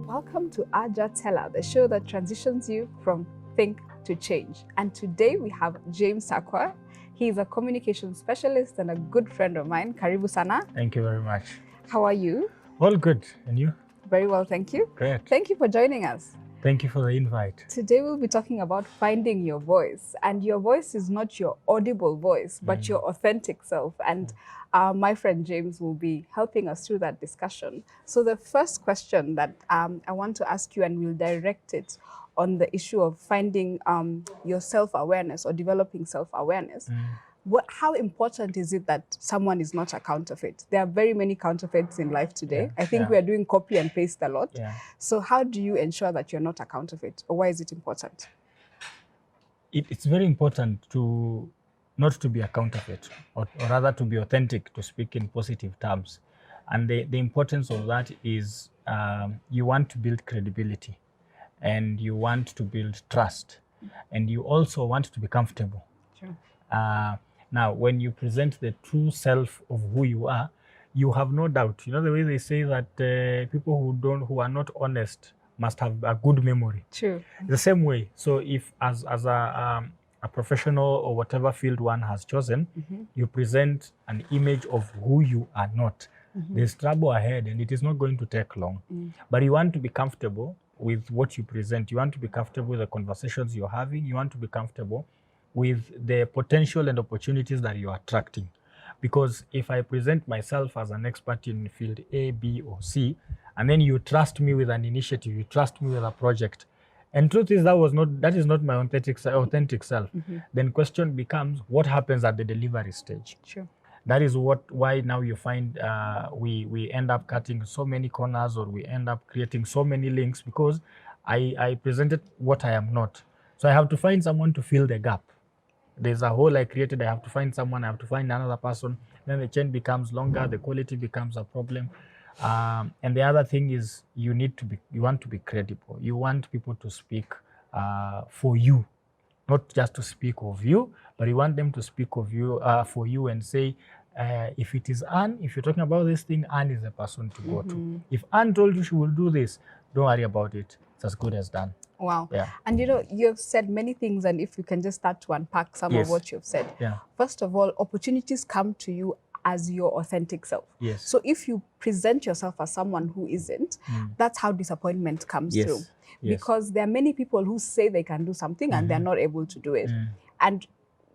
Welcome to Ajatella, the show that transitions you from think to change. And today we have James Sakwa. He is a communication specialist and a good friend of mine. Karibu sana. Thank you very much. How are you? All good. And you? Very well, thank you. Great. Thank you for joining us. Thank you for the invite. Today we'll be talking about finding your voice. And your voice is not your audible voice, but your authentic self. And my friend James will be helping us through that discussion. So the first question that I want to ask you, and we'll direct it on the issue of finding your self-awareness or developing self-awareness. How important is it that someone is not a counterfeit? There are very many counterfeits in life today. I think we are doing copy and paste a lot. So how do you ensure that you're not a counterfeit, or why is it important? It's very important to not to be a counterfeit, or rather to be authentic, to speak in positive terms. And the importance of that is you want to build credibility, and you want to build trust, and you also want to be comfortable. Sure. Now, when you present the true self of who you are, you have no doubt. You know the way they say that people who are not honest must have a good memory. True. The same way. So if as a professional or whatever field one has chosen, you present an image of who you are not, there's trouble ahead, and it is not going to take long. But you want to be comfortable with what you present. You want to be comfortable with the conversations you're having. You want to be comfortable with the potential and opportunities that you're attracting. Because if I present myself as an expert in field A, B, or C, and then you trust me with an initiative, you trust me with a project, and truth is that is not my authentic self, then question becomes, what happens at the delivery stage? Sure. That is why now you find we end up cutting so many corners, or we end up creating so many links, because I presented what I am not. So I have to find someone to fill the gap. There's a hole I created, I have to find someone, I have to find another person. Then the chain becomes longer, the quality becomes a problem. And the other thing is you want to be credible. You want people to speak for you, not just to speak of you, but you want them to speak of you for you and say, if it is Anne, if you're talking about this thing, Anne is the person to go to. If Anne told you she will do this, don't worry about it. It's as good as done. Wow. Yeah. And you know, you've said many things, and if you can just start to unpack some of what you've said. Yeah. First of all, opportunities come to you as your authentic self. Yes. So if you present yourself as someone who isn't, that's how disappointment comes through. Yes. Because there are many people who say they can do something and they're not able to do it. And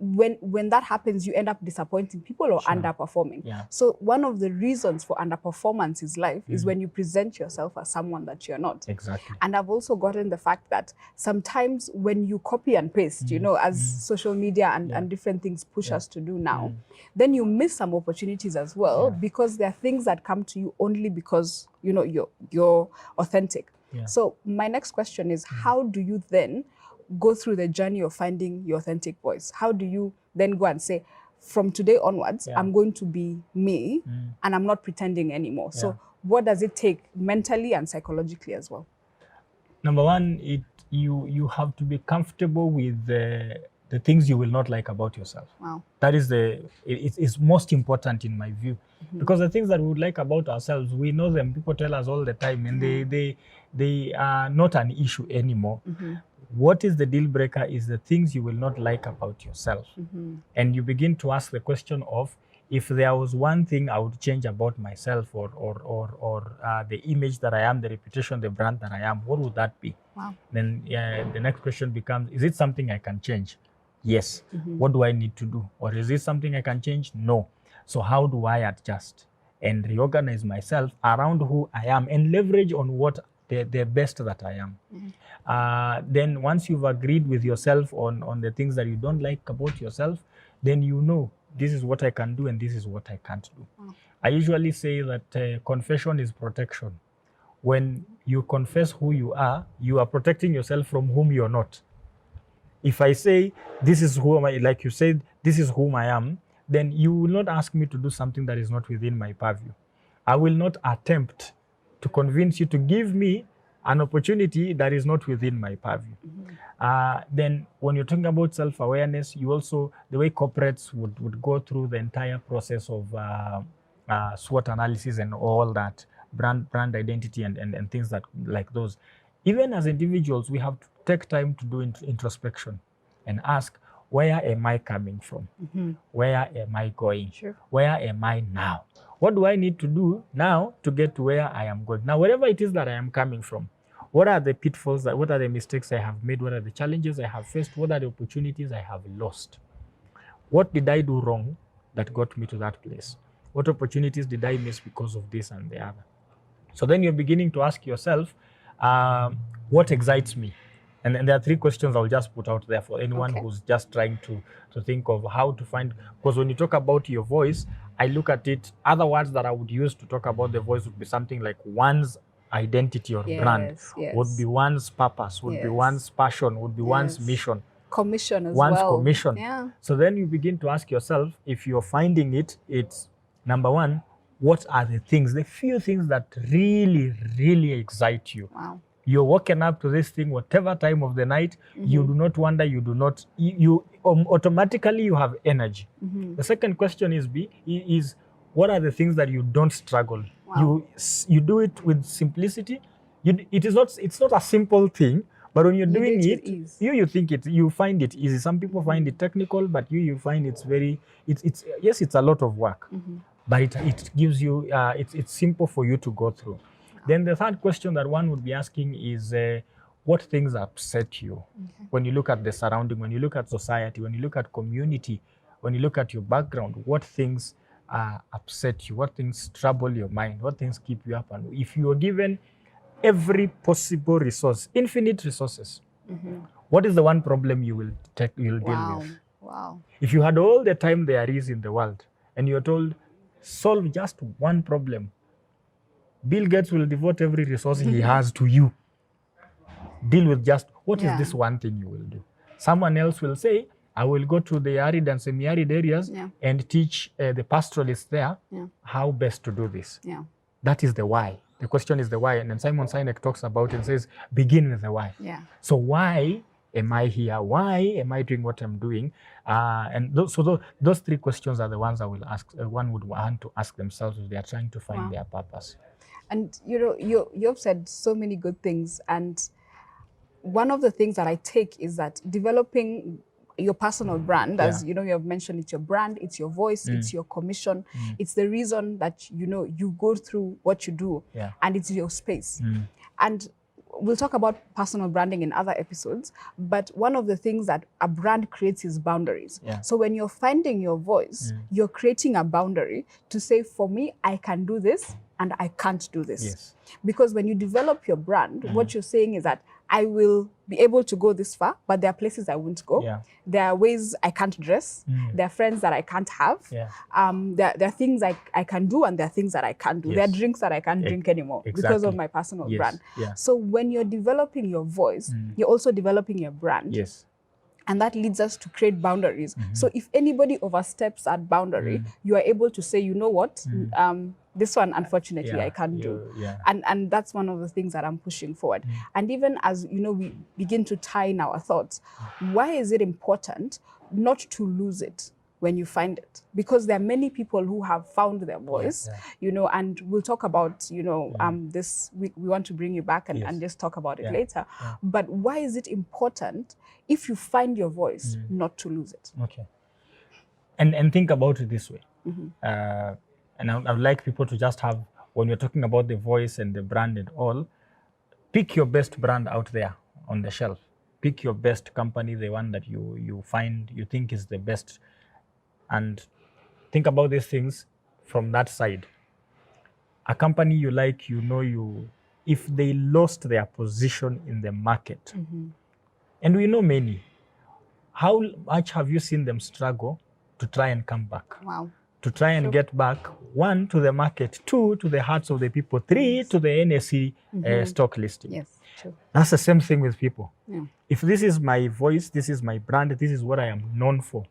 when that happens, you end up disappointing people or underperforming. Yeah. So one of the reasons for underperformance in life is when you present yourself as someone that you're not. Exactly. And I've also gotten the fact that sometimes when you copy and paste, you know, as social media and different things push us to do now, then you miss some opportunities as well, because there are things that come to you only because, you know, you're authentic. Yeah. So my next question is, how do you then go through the journey of finding your authentic voice? How do you then go and say, from today onwards, I'm going to be me and I'm not pretending anymore? So what does it take mentally and psychologically as well? Number one, you have to be comfortable with the things you will not like about yourself. Wow. That is it's most important in my view, because the things that we would like about ourselves, we know them. People tell us all the time, and they are not an issue anymore. What is the deal breaker is the things you will not like about yourself. And you begin to ask the question of, if there was one thing I would change about myself, or the image that I am, the reputation, the brand that I am, what would that be? Wow. Then the next question becomes, is it something I can change? Yes. What do I need to do? Or is this something I can change? No. So how do I adjust and reorganize myself around who I am and leverage on what the best that I am? Then once you've agreed with yourself on the things that you don't like about yourself, then you know, this is what I can do and this is what I can't do. I usually say that confession is protection. When you confess who you are protecting yourself from whom you're not. If I say, this is who am I, like you said, this is whom I am, then you will not ask me to do something that is not within my purview. I will not attempt to convince you to give me an opportunity that is not within my purview. Then when you're talking about self-awareness, you also, the way corporates would go through the entire process of SWOT analysis and all that, brand identity and things that like those. Even as individuals, we have to take time to do introspection and ask, where am I coming from? Where am I going? Sure. Where am I now? What do I need to do now to get to where I am going? Now, wherever it is that I am coming from, what are the pitfalls, what are the mistakes I have made? What are the challenges I have faced? What are the opportunities I have lost? What did I do wrong that got me to that place? What opportunities did I miss because of this and the other? So then you're beginning to ask yourself, what excites me? And there are 3 questions I'll just put out there for anyone who's just trying to think of how to find, because when you talk about your voice, I look at it, other words that I would use to talk about the voice would be something like one's identity or brand, would be one's purpose, would be one's passion, would be one's mission. Commission as one's well. commission. Yeah. So then you begin to ask yourself, if you're finding it, it's number one, what are the things, the few things that really, really excite you? Wow. You're waking up to this thing, whatever time of the night, you do not wonder, you do not, you automatically you have energy. The second question is what are the things that you don't struggle? Wow. You do it with simplicity. It's not a simple thing, but when you're doing it, you think you find it easy. Some people find it technical, but you find it's very, yes, it's a lot of work, but it gives you, it's simple for you to go through. Then the third question that one would be asking is, what things upset you when you look at the surrounding, when you look at society, when you look at community, when you look at your background, what things upset you, what things trouble your mind, what things keep you up? And if you are given every possible resource, infinite resources, what is the one problem you'll deal with? Wow. If you had all the time there is in the world and you're told, solve just one problem, Bill Gates will devote every resource he has to you. Deal with just, what is this one thing you will do? Someone else will say, I will go to the arid and semi-arid areas and teach the pastoralists there how best to do this. That is the why. The question is the why. And then Simon Sinek talks about it and says, begin with the why. So why am I here? Why am I doing what I'm doing? And those 3 questions are the ones I will ask. One would want to ask themselves if they are trying to find their purpose. And you've said so many good things. And one of the things that I take is that developing your personal brand, as you have mentioned, it's your brand, it's your voice, it's your commission, it's the reason that you go through what you do, and it's your space. And we'll talk about personal branding in other episodes, but one of the things that a brand creates is boundaries. So when you're finding your voice, you're creating a boundary to say, for me, I can do this and I can't do this. Because when you develop your brand, what you're saying is that I will be able to go this far, but there are places I won't go. There are ways I can't dress. There are friends that I can't have. There are things I can do, and there are things that I can't do. There are drinks that I can't drink anymore because of my personal brand. So when you're developing your voice, you're also developing your brand. And that leads us to create boundaries. So if anybody oversteps that boundary, you are able to say, you know what, this one, unfortunately, I can't do. And that's one of the things that I'm pushing forward. And even as, we begin to tie in our thoughts, why is it important not to lose it when you find it? Because there are many people who have found their voice, and we'll talk about, this, we want to bring you back and just talk about it later. But why is it important, if you find your voice, not to lose it? And think about it this way. And I would like people to just have, when you're talking about the voice and the brand and all, pick your best brand out there on the shelf. Pick your best company, the one that you find, you think is the best. And think about these things from that side. A company you like, if they lost their position in the market, and we know many, how much have you seen them struggle to try and come back? To try and get back, 1, to the market, 2, to the hearts of the people, 3, to the NSE stock listing. That's the same thing with people. If this is my voice, this is my brand, this is what I am known for.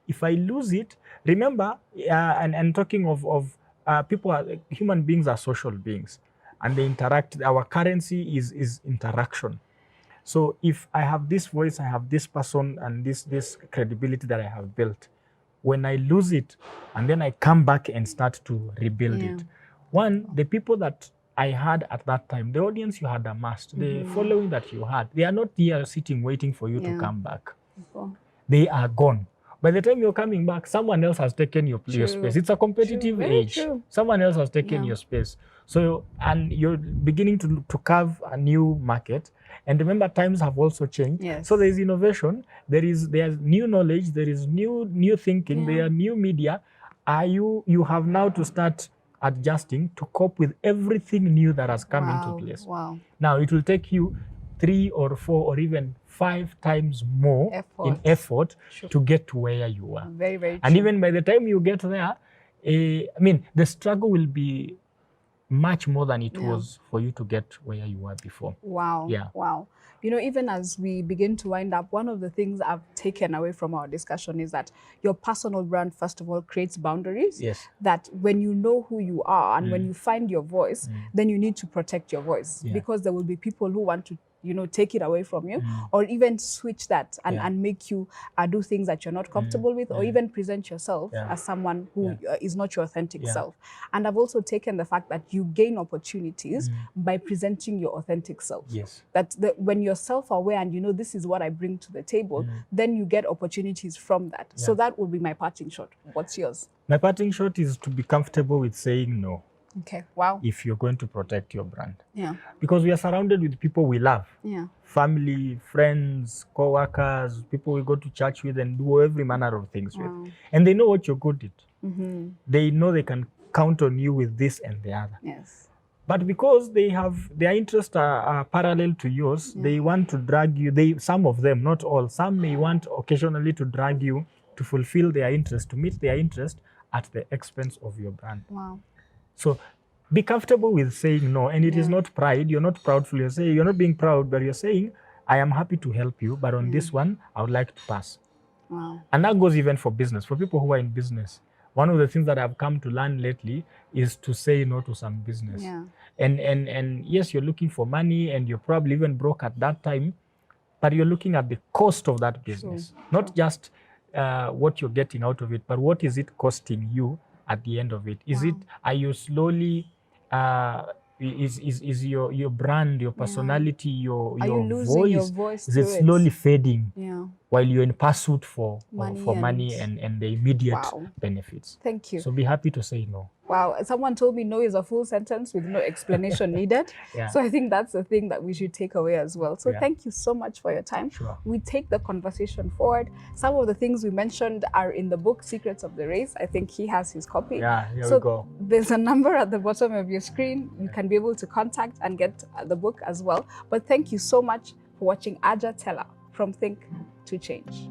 If I lose it, remember, and talking of people, human beings are social beings, and they interact. Our currency is interaction. So if I have this voice, I have this person, and this credibility that I have built, when I lose it, and then I come back and start to rebuild it, One, the people that I had at that time, the audience you had amassed, the following that you had, they are not here sitting waiting for you to come back. Oh. They are gone. By the time you're coming back, someone else has taken your space. It's a competitive age. True. Someone else has taken your space. So, and you're beginning to carve a new market. And remember, times have also changed. Yes. So there's innovation. There's new knowledge. There is new thinking. There are new media. You have now to start adjusting to cope with everything new that has come into place. Wow. Now it will take you 3 or 4 or even 5 times more in effort to get to where you are. Very, very true. And even by the time you get there, I mean, the struggle will be much more than it was for you to get where you were before. Wow. Yeah. Wow. You know, even as we begin to wind up, one of the things I've taken away from our discussion is that your personal brand, first of all, creates boundaries. Yes. That when you know who you are and when you find your voice, then you need to protect your voice because there will be people who want to, you know, take it away from you or even switch that and make you do things that you're not comfortable with or even present yourself as someone who is not your authentic self. And I've also taken the fact that you gain opportunities by presenting your authentic self. Yes. That when you're self-aware and you know this is what I bring to the table, then you get opportunities from that. So that would be my parting shot. What's yours? My parting shot is to be comfortable with saying no. Okay. Wow. If you're going to protect your brand. Yeah. Because we are surrounded with people we love. Yeah. Family, friends, co-workers, people we go to church with and do every manner of things with. And they know what you're good at. They know they can count on you with this and the other. Yes. But because they have their interests are parallel to yours, they want to drag you. Some of them, not all, some may want occasionally to drag you to fulfill their interest, to meet their interest at the expense of your brand. Wow. So be comfortable with saying no. And it is not pride. You're not proudful. You're not being proud, but you're saying, I am happy to help you, but on this one, I would like to pass. Wow. And that goes even for business, for people who are in business. One of the things that I've come to learn lately is to say no to some business. Yeah. And yes, you're looking for money and you're probably even broke at that time, but you're looking at the cost of that business. Not just what you're getting out of it, but what is it costing you at the end of it? Is it, are you slowly, is your brand, your personality, your voice, is it slowly fading while you're in pursuit for money and the immediate benefits? Thank you. So be happy to say no. Wow, someone told me no is a full sentence with no explanation needed. So I think that's the thing that we should take away as well. So thank you so much for your time. Sure. We take the conversation forward. Some of the things we mentioned are in the book, Secrets of the Race. I think he has his copy. Yeah, here we go. There's a number at the bottom of your screen. You can be able to contact and get the book as well. But thank you so much for watching Ajatella, From Think to Change.